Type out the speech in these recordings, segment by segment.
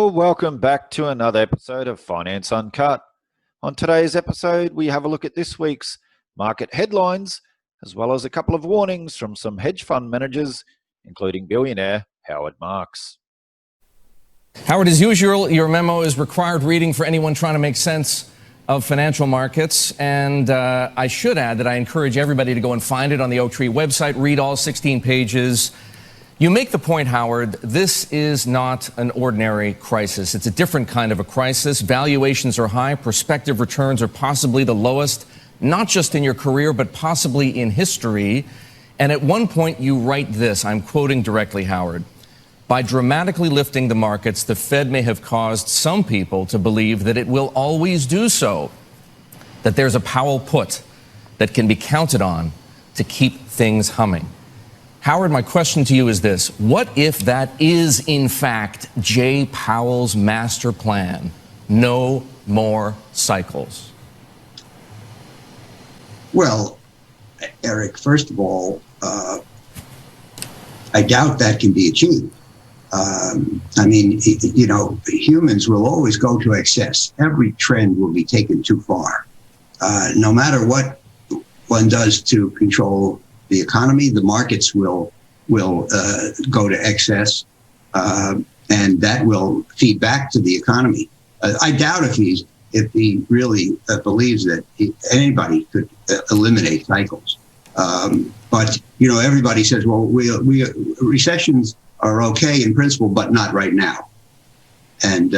Well, welcome back to another episode of Finance Uncut. On today's episode, we have a look at this week's market headlines, as well as a couple of warnings from some hedge fund managers, including billionaire Howard Marks. Howard, as usual, your memo is required reading for anyone trying to make sense of financial markets. And I should add that I encourage everybody to go and find it on the Oaktree website, read all 16 pages. You make the point, Howard, this is not an ordinary crisis. It's a different kind of a crisis. Valuations are high. Prospective returns are possibly the lowest, not just in your career, but possibly in history. And at one point you write this, I'm quoting directly, Howard, "By dramatically lifting the markets, the Fed may have caused some people to believe that it will always do so, that there's a Powell put that can be counted on to keep things humming." Howard, my question to you is this. What if that is, in fact, Jay Powell's master plan? No more cycles. Well, Eric, first of all, I doubt that can be achieved. Humans will always go to excess. Every trend will be taken too far. No matter what one does to control the economy, the markets will go to excess, and that will feed back to the economy. I doubt if he really believes that anybody could eliminate cycles. But everybody says, well, recessions are okay in principle, but not right now. And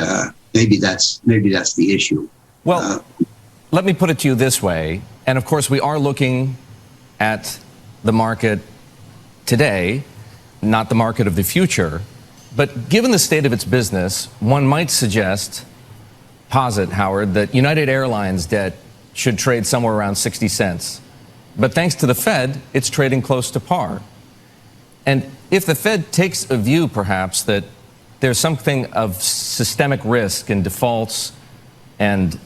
maybe that's the issue. Well, let me put it to you this way. And of course, we are looking at the market today, not the market of the future. But given the state of its business, one might posit, Howard, that United Airlines debt should trade somewhere around 60 cents. But thanks to the Fed, it's trading close to par. And if the Fed takes a view, perhaps, that there's something of systemic risk in defaults and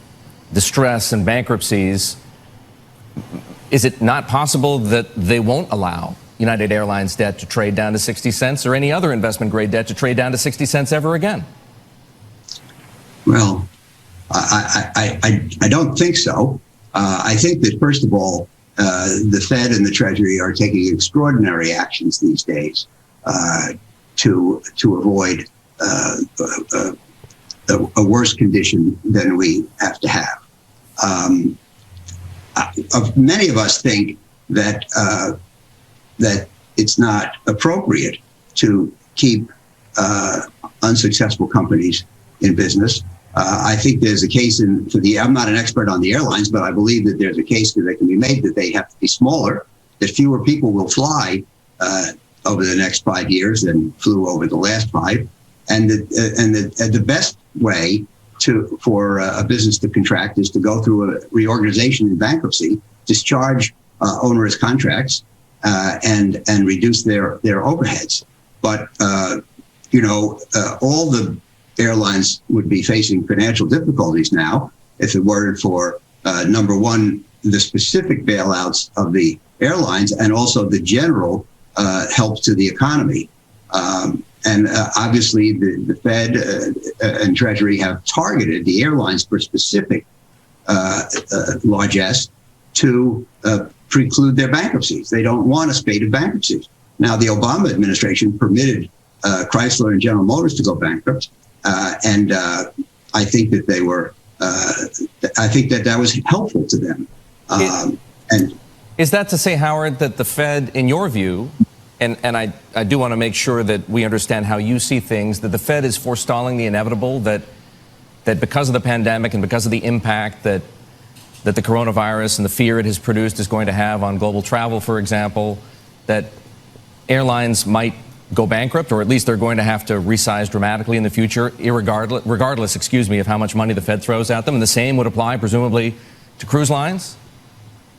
distress and bankruptcies, is it not possible that they won't allow United Airlines debt to trade down to 60 cents or any other investment grade debt to trade down to 60 cents ever again? Well, I don't think so. I think that, first of all, the Fed and the Treasury are taking extraordinary actions these days to avoid a worse condition than we have to have. Many of us think that it's not appropriate to keep unsuccessful companies in business. I think there's a case I'm not an expert on the airlines, but I believe that there's a case that can be made that they have to be smaller, that fewer people will fly over the next 5 years than flew over the last 5, and the best way for a business to contract is to go through a reorganization and bankruptcy, discharge onerous contracts, and reduce their overheads. But all the airlines would be facing financial difficulties now if it weren't for number one, the specific bailouts of the airlines, and also the general help to the economy. And obviously, the Fed and Treasury have targeted the airlines for specific largesse to preclude their bankruptcies. They don't want a spate of bankruptcies. Now, the Obama administration permitted Chrysler and General Motors to go bankrupt, and I think that they were. I think that was helpful to them. And is that to say, Howard, that the Fed, in your view, and I do want to make sure that we understand how you see things, that the Fed is forestalling the inevitable, that because of the pandemic and because of the impact that the coronavirus and the fear it has produced is going to have on global travel, for example, that airlines might go bankrupt, or at least they're going to have to resize dramatically in the future, regardless, of how much money the Fed throws at them. And the same would apply, presumably, to cruise lines?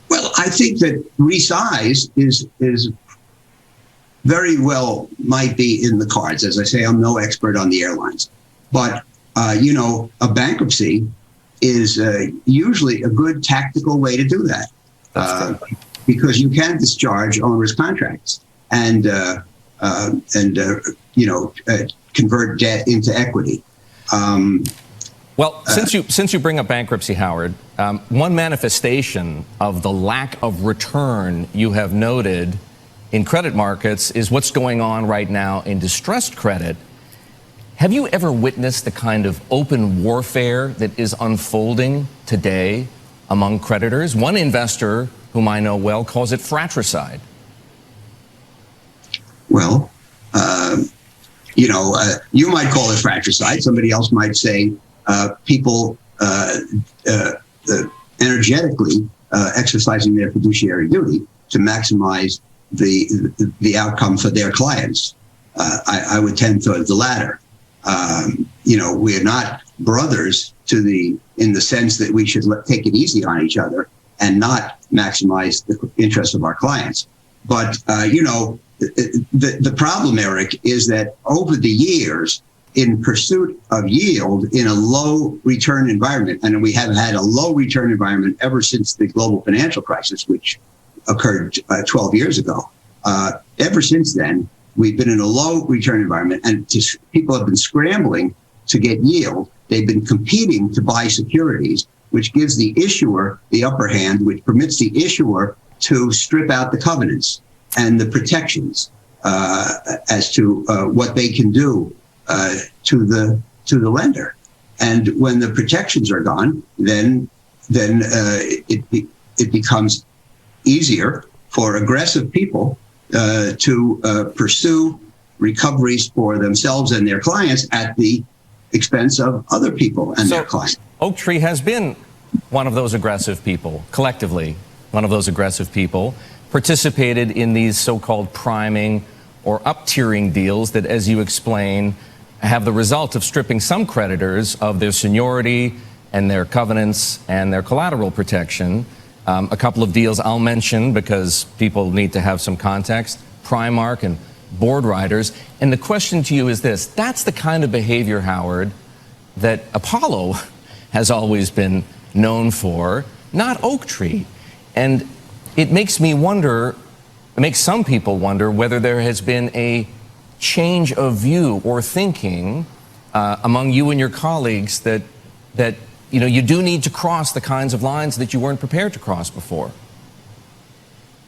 Well, I think that resize is very well might be in the cards. As I say, I'm no expert on the airlines. But, a bankruptcy is usually a good tactical way to do that, because you can discharge onerous contracts and convert debt into equity. Well, since you bring up bankruptcy, Howard, one manifestation of the lack of return you have noted in credit markets is what's going on right now in distressed credit. Have you ever witnessed the kind of open warfare that is unfolding today among creditors? One investor whom I know well calls it fratricide. Well, you might call it fratricide. Somebody else might say people energetically exercising their fiduciary duty to maximize the outcome for their clients. I would tend towards the latter. We are not brothers in the sense that we should take it easy on each other and not maximize the interests of our clients. But, the problem, Eric, is that over the years, in pursuit of yield in a low return environment, and we have had a low return environment ever since the global financial crisis, which occurred 12 years ago. Ever since then, we've been in a low return environment, and people have been scrambling to get yield. They've been competing to buy securities, which gives the issuer the upper hand, which permits the issuer to strip out the covenants and the protections as to what they can do to the lender. And when the protections are gone, then it becomes easier for aggressive people to pursue recoveries for themselves and their clients at the expense of other people and their clients. Oaktree has been one of those aggressive people, collectively, one of those aggressive people, participated in these so-called priming or up-tiering deals that, as you explain, have the result of stripping some creditors of their seniority and their covenants and their collateral protection. A couple of deals I'll mention because people need to have some context: Primark and Board Riders. And the question to you is this: that's the kind of behavior, Howard, that Apollo has always been known for, not Oaktree. And it makes me wonder, it makes some people wonder whether there has been a change of view or thinking among you and your colleagues that you do need to cross the kinds of lines that you weren't prepared to cross before.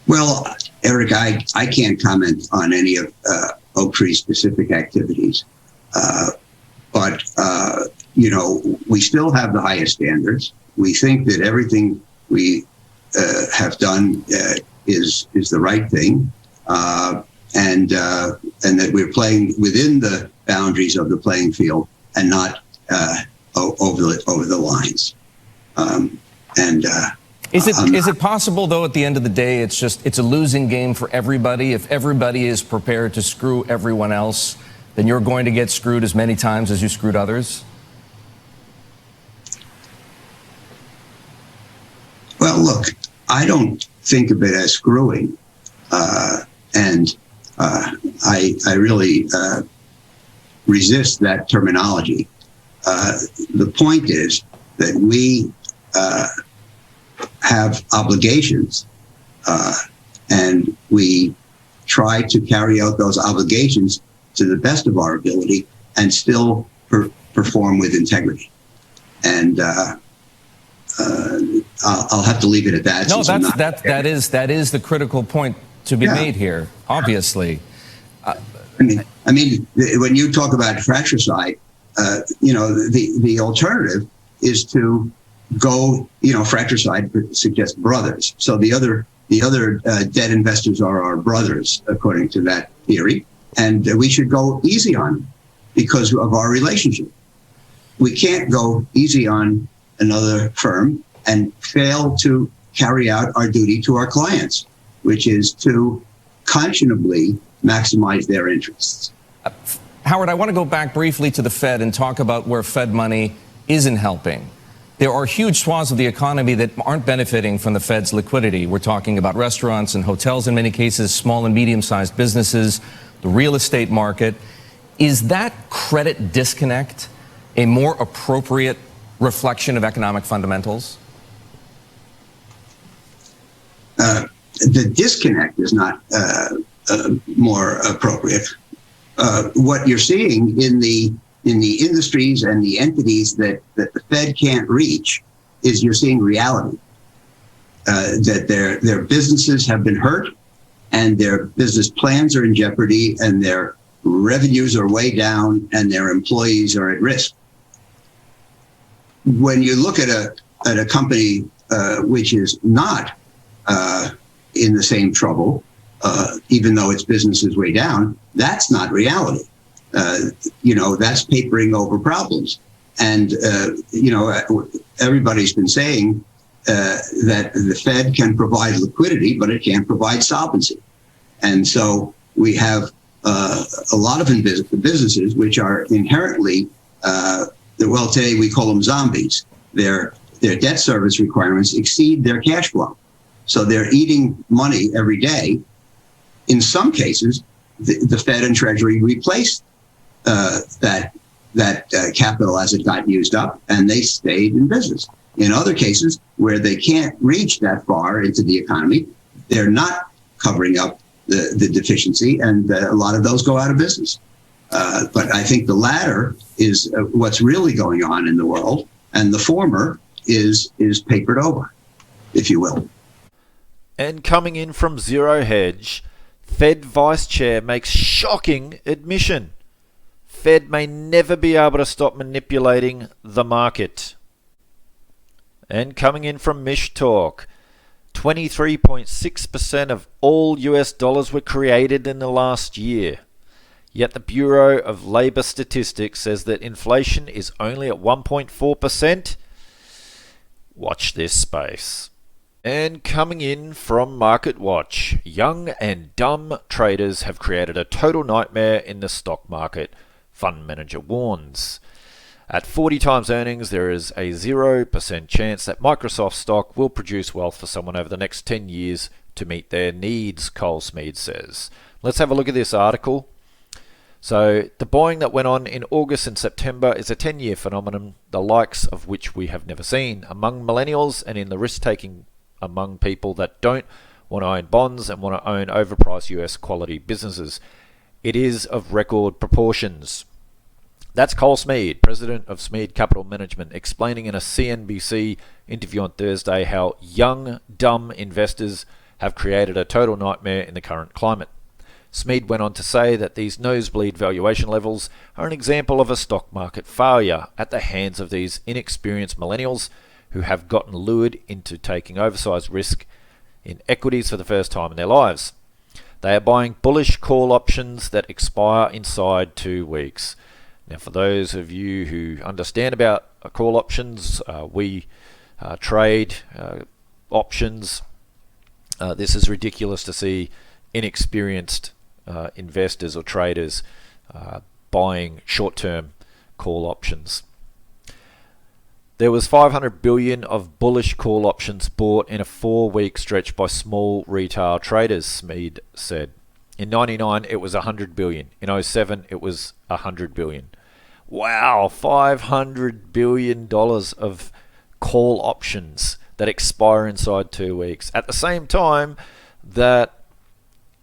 Well, Eric, I can't comment on any of Oaktree's specific activities, but we still have the highest standards. We think that everything we have done is the right thing, and that we're playing within the boundaries of the playing field and not over the lines. Is it possible, though, at the end of the day, it's a losing game for everybody? If everybody is prepared to screw everyone else, then you're going to get screwed as many times as you screwed others? Well, look, I don't think of it as screwing, and I really resist that terminology. The point is that we have obligations, and we try to carry out those obligations to the best of our ability and still perform with integrity. And I'll have to leave it at that. No, that is the critical point to be made here, obviously. I mean, when you talk about fratricide, the alternative is to go, fratricide suggests brothers. So the other debt investors are our brothers, according to that theory, and we should go easy on them because of our relationship. We can't go easy on another firm and fail to carry out our duty to our clients, which is to conscionably maximize their interests. Howard, I want to go back briefly to the Fed and talk about where Fed money isn't helping. There are huge swaths of the economy that aren't benefiting from the Fed's liquidity. We're talking about restaurants and hotels in many cases, small and medium-sized businesses, the real estate market. Is that credit disconnect a more appropriate reflection of economic fundamentals? The disconnect is not more appropriate. What you're seeing in the in the industries and the entities that the Fed can't reach is you're seeing reality. That their businesses have been hurt and their business plans are in jeopardy and their revenues are way down and their employees are at risk. When you look at a company which is not in the same trouble, even though its business is way down, that's not reality. That's papering over problems. And, everybody's been saying that the Fed can provide liquidity, but it can't provide solvency. And so we have a lot of businesses which are inherently, today we call them zombies. Their debt service requirements exceed their cash flow. So they're eating money every day. In some cases, the Fed and Treasury replaced that capital as it got used up, and they stayed in business. In other cases, where they can't reach that far into the economy, they're not covering up the deficiency, and a lot of those go out of business. But I think the latter is what's really going on in the world, and the former is papered over, if you will. And coming in from Zero Hedge, Fed Vice Chair makes shocking admission. Fed may never be able to stop manipulating the market. And coming in from Mish Talk, 23.6% of all US dollars were created in the last year. Yet the Bureau of Labor Statistics says that inflation is only at 1.4%. Watch this space. And coming in from Market Watch, young and dumb traders have created a total nightmare in the stock market, fund manager warns. At 40 times earnings, there is a 0% chance that Microsoft stock will produce wealth for someone over the next 10 years to meet their needs, Cole Smead says. Let's have a look at this article. So, the buying that went on in August and September is a 10-year phenomenon, the likes of which we have never seen among millennials and in the risk-taking among people that don't want to own bonds and want to own overpriced US quality businesses. It is of record proportions. That's Cole Smead, president of Smead Capital Management, explaining in a CNBC interview on Thursday how young, dumb investors have created a total nightmare in the current climate. Smead went on to say that these nosebleed valuation levels are an example of a stock market failure at the hands of these inexperienced millennials who have gotten lured into taking oversized risk in equities for the first time in their lives. They are buying bullish call options that expire inside 2 weeks. Now, for those of you who understand about call options, we trade options. This is ridiculous to see inexperienced investors or traders buying short-term call options. There was 500 billion of bullish call options bought in a 4-week stretch by small retail traders, Smead said. In 99, it was 100 billion. In 07, it was 100 billion. Wow, $500 billion of call options that expire inside 2 weeks. At the same time that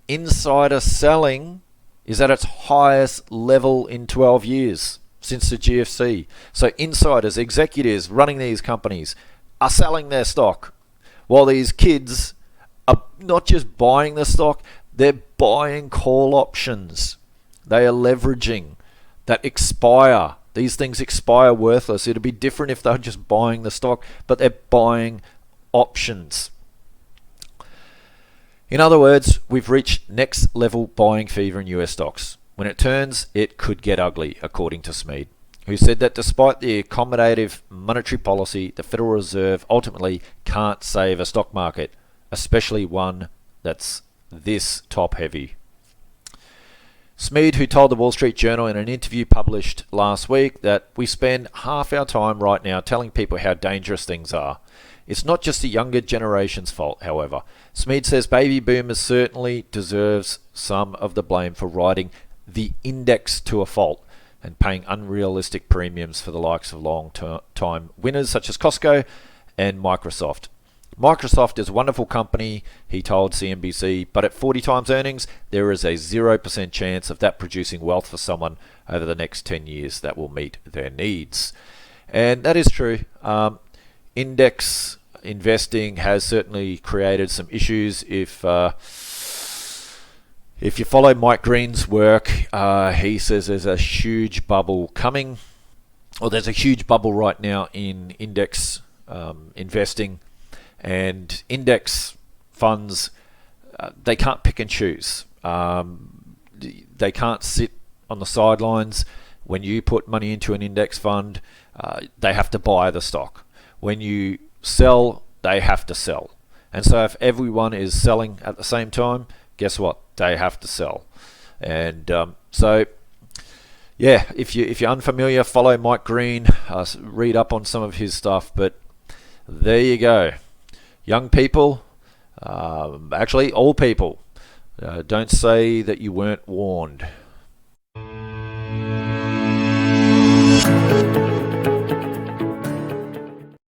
insider selling is at its highest level in 12 years since the GFC. So insiders, executives running these companies are selling their stock, while these kids are not just buying the stock, they're buying call options. They are leveraging that expire. These things expire worthless. It'd be different if they're just buying the stock, but they're buying options. In other words, we've reached next level buying fever in US stocks. When it turns, it could get ugly, according to Smead, who said that despite the accommodative monetary policy, the Federal Reserve ultimately can't save a stock market, especially one that's this top-heavy. Smead, who told the Wall Street Journal in an interview published last week that we spend half our time right now telling people how dangerous things are. It's not just the younger generation's fault, however. Smead says baby boomers certainly deserves some of the blame for riding the index to a fault and paying unrealistic premiums for the likes of long-time winners such as Costco and Microsoft. Microsoft is a wonderful company, he told CNBC, but at 40 times earnings, there is a 0% chance of that producing wealth for someone over the next 10 years that will meet their needs. And that is true. Index investing has certainly created some issues. If you follow Mike Green's work, he says there's a huge bubble coming, or there's a huge bubble right now in index investing. And index funds, they can't pick and choose. They can't sit on the sidelines. When you put money into an index fund, they have to buy the stock. When you sell, they have to sell. And so if everyone is selling at the same time, guess what? They have to sell. And so, yeah, if you're unfamiliar, follow Mike Green, read up on some of his stuff. But there you go. Young people, actually all people, don't say that you weren't warned.